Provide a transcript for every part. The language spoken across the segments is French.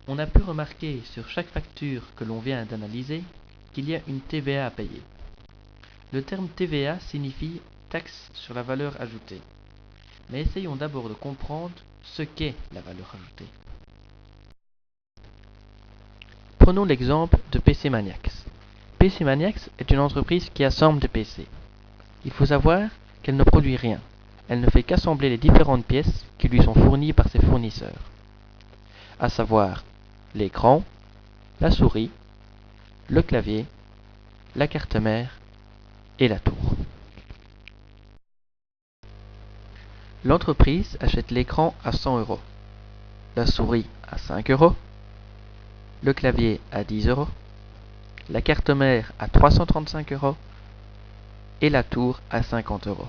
On a pu remarquer sur chaque facture que l'on vient d'analyser qu'il y a une TVA à payer. Le terme TVA signifie taxe sur la valeur ajoutée. Mais essayons d'abord de comprendre ce qu'est la valeur ajoutée. Prenons l'exemple de PC Maniacs. PC Maniacs est une entreprise qui assemble des PC. Il faut savoir qu'elle ne produit rien. Elle ne fait qu'assembler les différentes pièces qui lui sont fournies par ses fournisseurs, à savoir l'écran, la souris, le clavier, la carte mère et la tour. L'entreprise achète l'écran à 100 €, la souris à 5 €, le clavier à 10 €, la carte mère à 335 € et la tour à 50 €.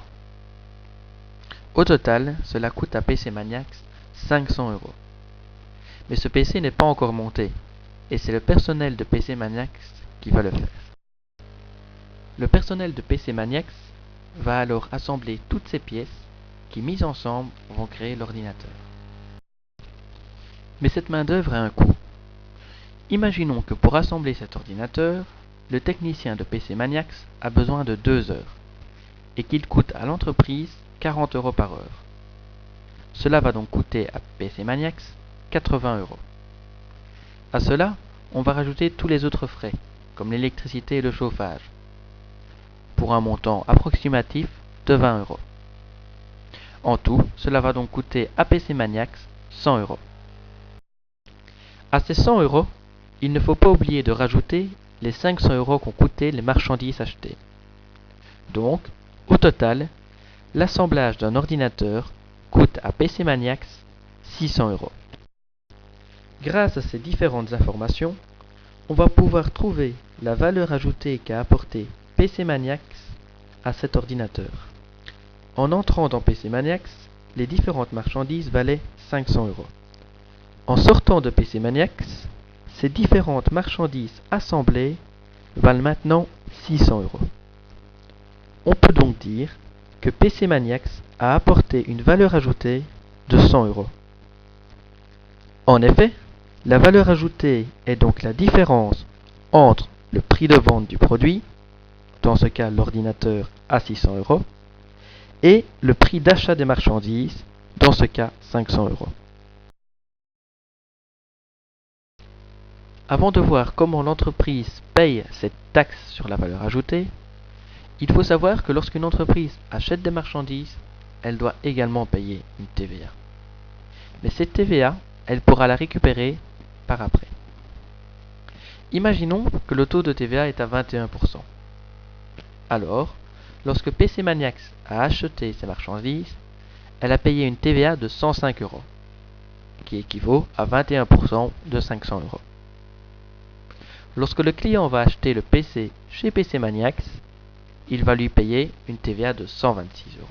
Au total, cela coûte à PC Maniacs 500 €. Mais ce PC n'est pas encore monté, et c'est le personnel de PC Maniacs qui va le faire. Le personnel de PC Maniacs va alors assembler toutes ces pièces qui, mises ensemble, vont créer l'ordinateur. Mais cette main-d'œuvre a un coût. Imaginons que pour assembler cet ordinateur, le technicien de PC Maniacs a besoin de 2 heures, et qu'il coûte à l'entreprise 40 € par heure. Cela va donc coûter à PC Maniacs 80 €. À cela, on va rajouter tous les autres frais, comme l'électricité et le chauffage, pour un montant approximatif de 20 €. En tout, cela va donc coûter à PC Maniacs 100 €. À ces 100 €, il ne faut pas oublier de rajouter les 500 € qu'ont coûté les marchandises achetées. Donc, au total, l'assemblage d'un ordinateur coûte à PC Maniacs 600 €. Grâce à ces différentes informations, on va pouvoir trouver la valeur ajoutée qu'a apportée PC Maniacs à cet ordinateur. En entrant dans PC Maniacs, les différentes marchandises valaient 500 €. En sortant de PC Maniacs, ces différentes marchandises assemblées valent maintenant 600 €. On peut donc dire que PC Maniacs a apporté une valeur ajoutée de 100 €. En effet, la valeur ajoutée est donc la différence entre le prix de vente du produit, dans ce cas l'ordinateur à 600 €, et le prix d'achat des marchandises, dans ce cas 500 €. Avant de voir comment l'entreprise paye cette taxe sur la valeur ajoutée, il faut savoir que lorsqu'une entreprise achète des marchandises, elle doit également payer une TVA. Mais cette TVA, elle pourra la récupérer par après. Imaginons que le taux de TVA est à 21%. Alors, lorsque PC Maniacs a acheté ces marchandises, elle a payé une TVA de 105 €, qui équivaut à 21% de 500 €. Lorsque le client va acheter le PC chez PC Maniacs, il va lui payer une TVA de 126 €,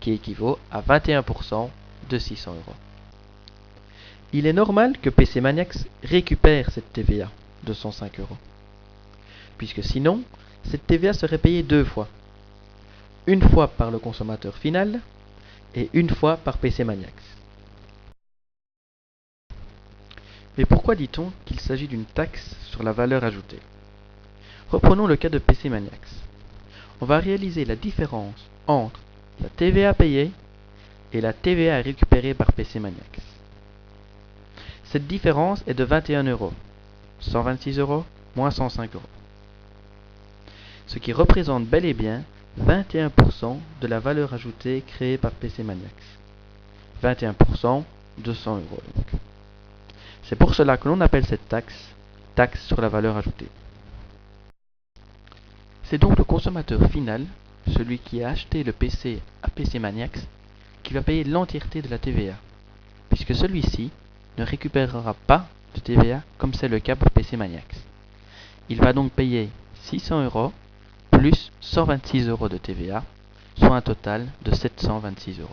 qui équivaut à 21% de 600 €. Il est normal que PC Maniacs récupère cette TVA de 105 €, puisque sinon, cette TVA serait payée 2 fois. Une fois par le consommateur final et une fois par PC Maniacs. Mais pourquoi dit-on qu'il s'agit d'une taxe sur la valeur ajoutée? Reprenons le cas de PC Maniacs. On va réaliser la différence entre la TVA payée et la TVA récupérée par PC Maniacs. Cette différence est de 21 €, 126 € moins 105 €, ce qui représente bel et bien 21% de la valeur ajoutée créée par PC Maniacs. 21% de 100 € donc. C'est pour cela que l'on appelle cette taxe taxe sur la valeur ajoutée. C'est donc le consommateur final, celui qui a acheté le PC à PC Maniacs, qui va payer l'entièreté de la TVA, puisque celui-ci ne récupérera pas de TVA comme c'est le cas pour PC Maniacs. Il va donc payer 600 € plus 126 € de TVA, soit un total de 726 €.